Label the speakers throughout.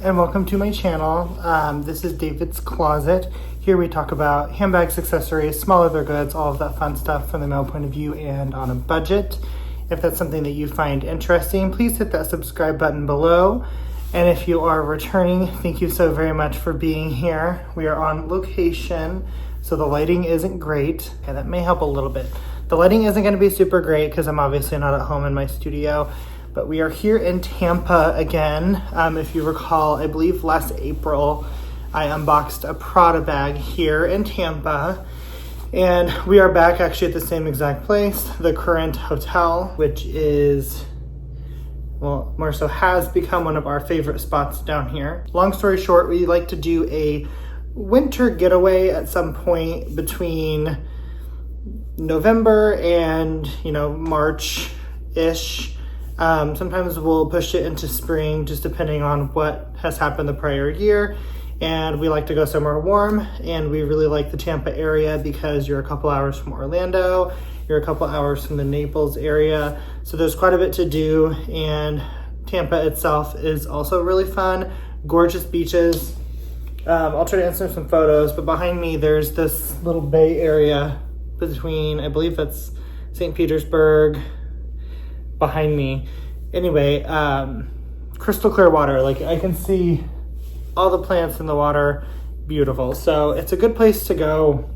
Speaker 1: and welcome to my channel. This is David's Closet. Here we talk about handbags, accessories, small leather goods, all of that fun stuff from the male point of view and on a budget. If that's something that you find interesting, please hit that subscribe button below. And if you are returning, thank you so very much for being here. We are on location, so the lighting isn't great. Okay, that may help a little bit. The lighting isn't gonna be super great because I'm obviously not at home in my studio. But we are here in Tampa again. If you recall, I believe last April, I unboxed a Prada bag here in Tampa. And we are back actually at the same exact place, the current hotel, which is, well, more so has become one of our favorite spots down here. Long story short, we like to do a winter getaway at some point between November and, March-ish. Sometimes we'll push it into spring, just depending on what has happened the prior year. And we like to go somewhere warm, and we really like the Tampa area because you're a couple hours from Orlando, you're a couple hours from the Naples area. So there's quite a bit to do, and Tampa itself is also really fun. Gorgeous beaches. I'll try to answer some photos, but behind me there's this little bay area between, I believe that's St. Petersburg, behind me. Anyway, crystal clear water. Like, I can see all the plants in the water. Beautiful. So it's a good place to go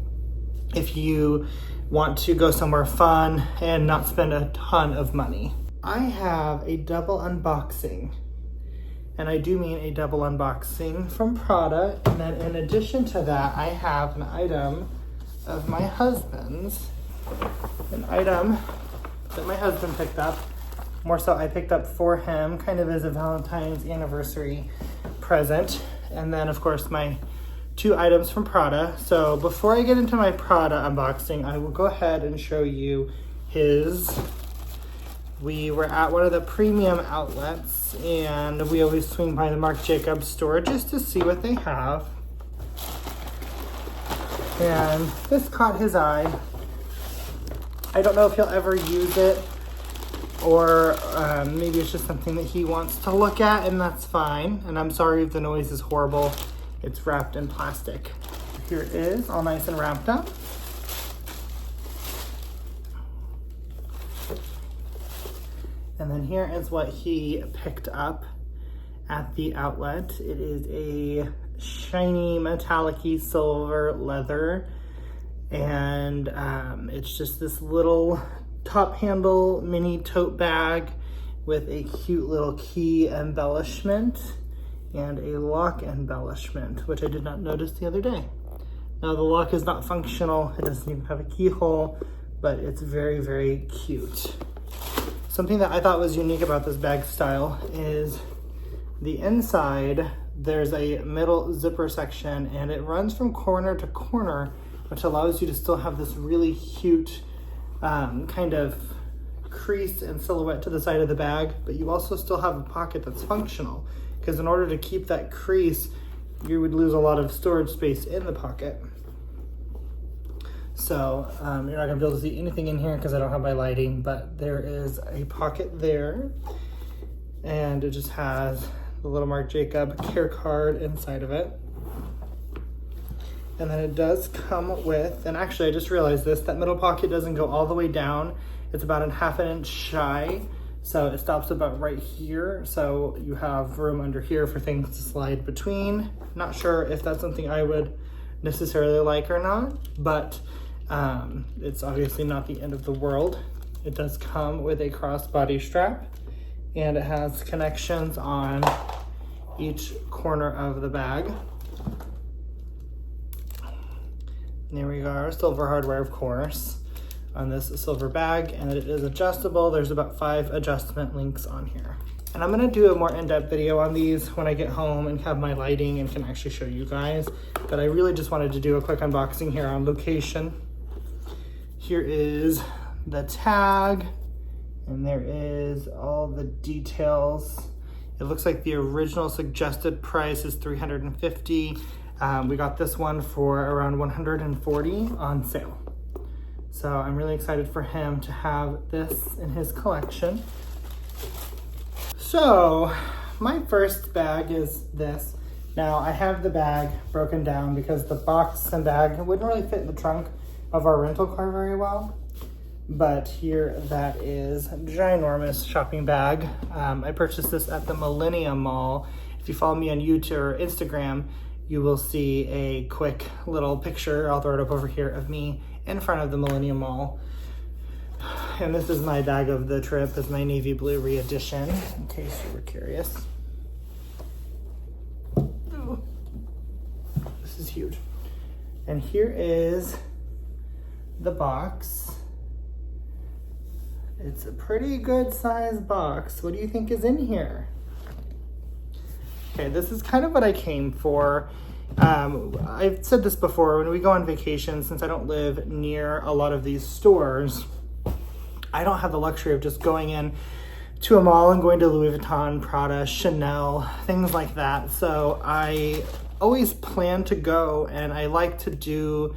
Speaker 1: if you want to go somewhere fun and not spend a ton of money. I have a double unboxing, and I do mean a double unboxing from Prada. And then in addition to that, I have an item of my husband's, an item that my husband picked up. More so I picked up for him, kind of as a Valentine's anniversary present. And then of course my two items from Prada. So before I get into my Prada unboxing, I will go ahead and show you his. We were at one of the premium outlets, and we always swing by the Marc Jacobs store just to see what they have. And this caught his eye. I don't know if he'll ever use it, or maybe it's just something that he wants to look at, and that's fine. And I'm sorry if the noise is horrible. It's wrapped in plastic. Here it is, all nice and wrapped up. And then here is what he picked up at the outlet. It is a shiny metallic-y silver leather, and it's just this little top handle mini tote bag with a cute little key embellishment and a lock embellishment, which I did not notice the other day. Now the lock is not functional, it doesn't even have a keyhole, but it's very, very cute. Something that I thought was unique about this bag style is the inside, there's a middle zipper section, and it runs from corner to corner, which allows you to still have this really cute kind of crease and silhouette to the side of the bag, but you also still have a pocket that's functional, because in order to keep that crease, you would lose a lot of storage space in the pocket. So you're not gonna be able to see anything in here because I don't have my lighting, but there is a pocket there, and it just has the little Marc Jacobs care card inside of it. And then it does come with, and actually I just realized this, that middle pocket doesn't go all the way down. It's about a ½ inch shy. So it stops about right here. So you have room under here for things to slide between. Not sure if that's something I would necessarily like or not, but it's obviously not the end of the world. It does come with a crossbody strap, and it has connections on each corner of the bag. There we go, silver hardware, of course, on this silver bag, and it is adjustable. There's about 5 adjustment links on here. And I'm gonna do a more in-depth video on these when I get home and have my lighting and can actually show you guys. But I really just wanted to do a quick unboxing here on location. Here is the tag, and there is all the details. It looks like the original suggested price is $350. We got this one for around $140 on sale. So I'm really excited for him to have this in his collection. So my first bag is this. Now I have the bag broken down because the box and bag wouldn't really fit in the trunk of our rental car very well. But here that is a ginormous shopping bag. I purchased this at the Millennium Mall. If you follow me on YouTube or Instagram, you will see a quick little picture, I'll throw it up over here, of me in front of the Millennium Mall. And this is my bag of the trip, is my navy blue re-edition, in case you were curious. Ooh. This is huge. And here is the box. It's a pretty good sized box. What do you think is in here? Okay, this is kind of what I came for. I've said this before, when we go on vacation, since I don't live near a lot of these stores, I don't have the luxury of just going in to a mall and going to Louis Vuitton, Prada, Chanel, things like that. So I always plan to go, and I like to do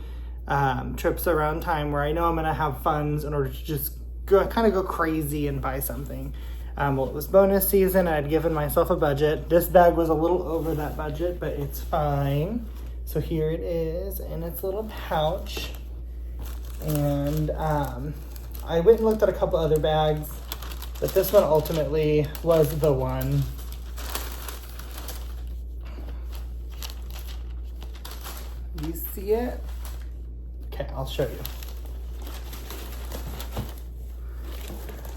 Speaker 1: trips around time where I know I'm gonna have funds in order to just kind of go crazy and buy something. Well, it was bonus season. I'd given myself a budget. This bag was a little over that budget, but it's fine. So here it is in its little pouch. And I went and looked at a couple other bags, but this one ultimately was the one. You see it? Okay, I'll show you.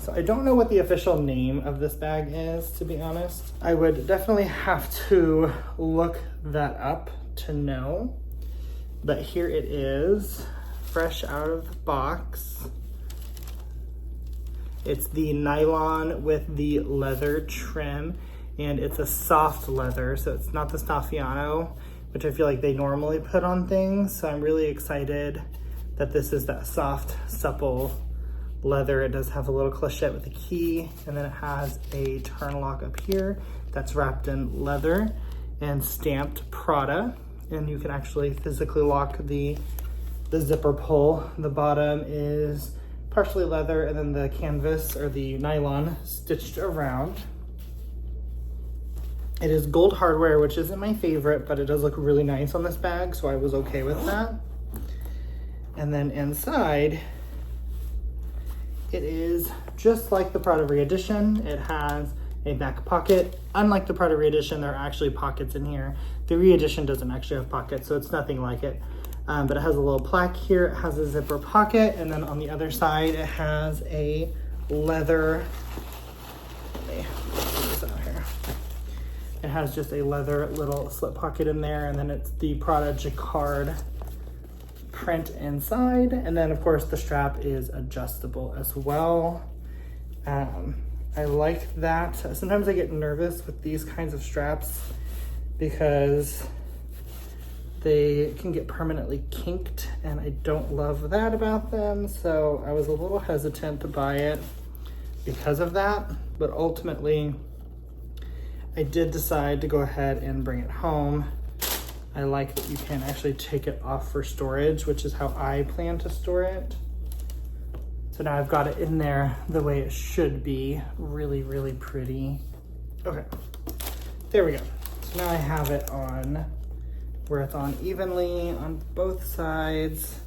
Speaker 1: So I don't know what the official name of this bag is, to be honest. I would definitely have to look that up to know. But here it is, fresh out of the box. It's the nylon with the leather trim, and it's a soft leather, so it's not the Staffiano, which I feel like they normally put on things. So I'm really excited that this is that soft, supple leather. It does have a little clochette with a key, and then it has a turn lock up here that's wrapped in leather and stamped Prada, and you can actually physically lock the zipper pull. The bottom is partially leather, and then the canvas or the nylon stitched around. It is gold hardware, which isn't my favorite, but it does look really nice on this bag, so I was okay with that. And then inside, it is just like the Prada Re-Edition. It has a back pocket. Unlike the Prada Re-Edition, there are actually pockets in here. The Re-Edition doesn't actually have pockets, so it's nothing like it. But it has a little plaque here. It has a zipper pocket, and then on the other side, it has a leather. Let me put this out here. It has just a leather little slip pocket in there, and then it's the Prada Jacquard print inside, and then of course the strap is adjustable as well. I like that. Sometimes I get nervous with these kinds of straps because they can get permanently kinked, and I don't love that about them, so I was a little hesitant to buy it because of that. But ultimately I did decide to go ahead and bring it home. I like that you can actually take it off for storage, which is how I plan to store it. So now I've got it in there the way it should be. Really, really pretty. Okay, there we go. So now I have it on where it's on evenly on both sides.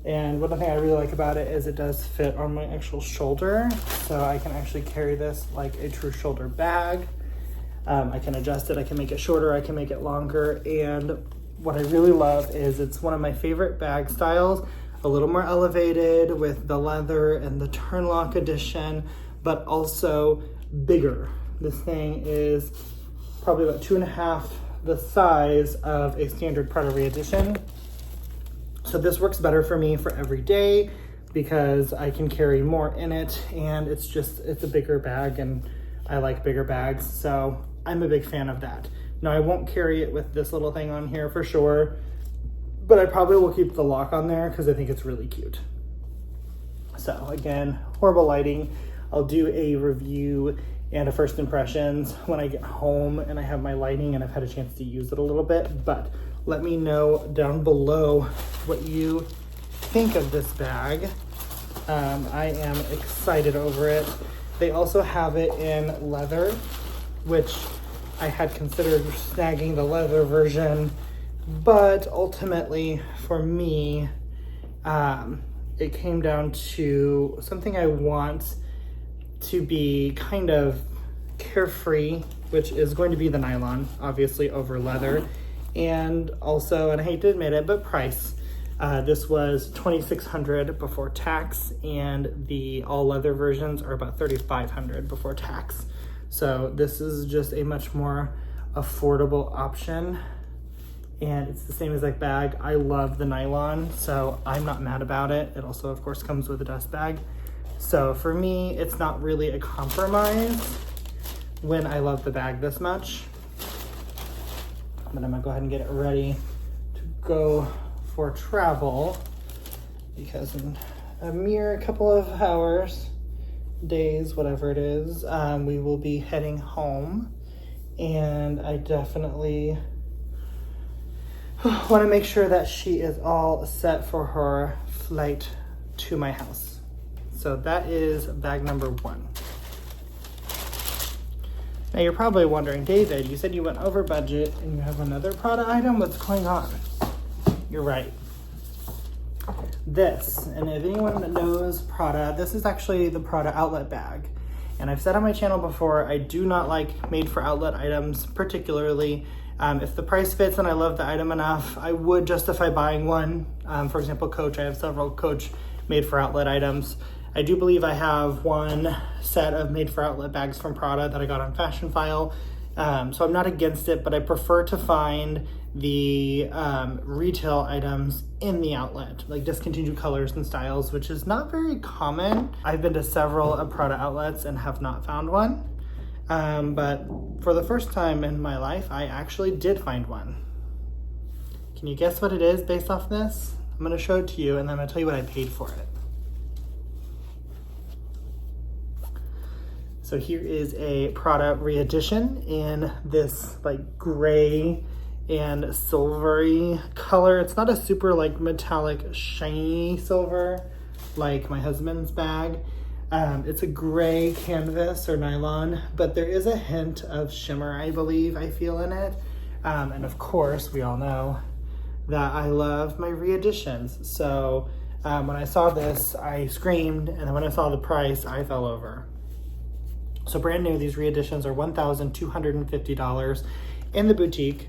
Speaker 1: And one thing I really like about it is it does fit on my actual shoulder. So I can actually carry this like a true shoulder bag. I can adjust it, I can make it shorter, I can make it longer, and what I really love is it's one of my favorite bag styles, a little more elevated with the leather and the turn lock edition, but also bigger. This thing is probably about 2.5 the size of a standard Prada Re-Edition. So this works better for me for every day because I can carry more in it, and it's a bigger bag, and I like bigger bags, so I'm a big fan of that. Now I won't carry it with this little thing on here for sure, but I probably will keep the lock on there because I think it's really cute. So again, horrible lighting. I'll do a review and a first impressions when I get home and I have my lighting and I've had a chance to use it a little bit, but let me know down below what you think of this bag. I am excited over it. They also have it in leather, which I had considered snagging the leather version, but ultimately for me, it came down to something I want to be kind of carefree, which is going to be the nylon, obviously, over leather. And also, and I hate to admit it, but price. This was $2,600 before tax, and the all leather versions are about $3,500 before tax. So this is just a much more affordable option, and it's the same exact bag. I love the nylon, so I'm not mad about it. It also, of course, comes with a dust bag. So for me, it's not really a compromise when I love the bag this much. But I'm gonna go ahead and get it ready to go for travel, because in a mere couple of hours, days, whatever it is, we will be heading home. And I definitely want to make sure that she is all set for her flight to my house. So that is bag number 1. Now you're probably wondering, David, you said you went over budget and you have another Prada item. What's going on? You're right. This, and if anyone knows Prada, this is actually the Prada outlet bag. And I've said on my channel before, I do not like made for outlet items particularly. If the price fits and I love the item enough, I would justify buying one. For example, Coach, I have several Coach made for outlet items. I do believe I have one set of made for outlet bags from Prada that I got on Fashion File. So I'm not against it, but I prefer to find the retail items in the outlet, like discontinued colors and styles, which is not very common. I've been to several Prada outlets and have not found one. But for the first time in my life, I actually did find one. Can you guess what it is based off this? I'm gonna show it to you and then I'm gonna tell you what I paid for it. So here is a Prada re-edition in this like gray and silvery color. It's not a super like metallic shiny silver like my husband's bag. It's a gray canvas or nylon, but there is a hint of shimmer, I believe, I feel in it. And of course, we all know that I love my re-editions. So when I saw this, I screamed, and then when I saw the price, I fell over. So brand new, these re-editions are $1,250 in the boutique.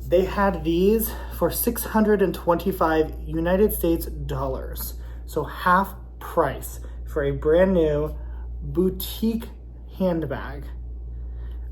Speaker 1: They had these for 625 United States dollars. So half price for a brand new boutique handbag.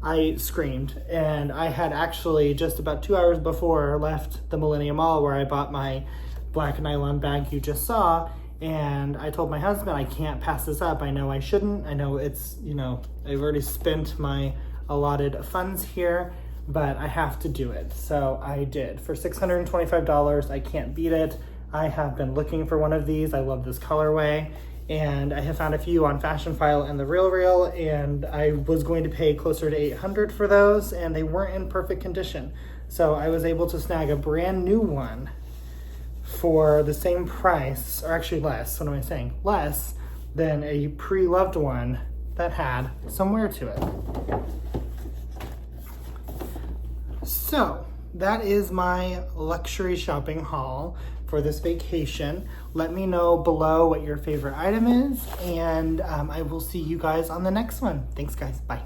Speaker 1: I screamed, and I had actually just about 2 hours before left the Millennium Mall where I bought my black nylon bag you just saw. And I told my husband, I can't pass this up. I know I shouldn't. I know it's, you know, I've already spent my allotted funds here, but I have to do it. So I did. For $625, I can't beat it. I have been looking for one of these. I love this colorway. And I have found a few on Fashion File and the Real, and I was going to pay closer to $800 for those, and they weren't in perfect condition. So I was able to snag a brand new one for the same price, or actually less, what am I saying? Less than a pre-loved one that had some wear to it. So that is my luxury shopping haul for this vacation. Let me know below what your favorite item is, and I will see you guys on the next one. Thanks guys, bye.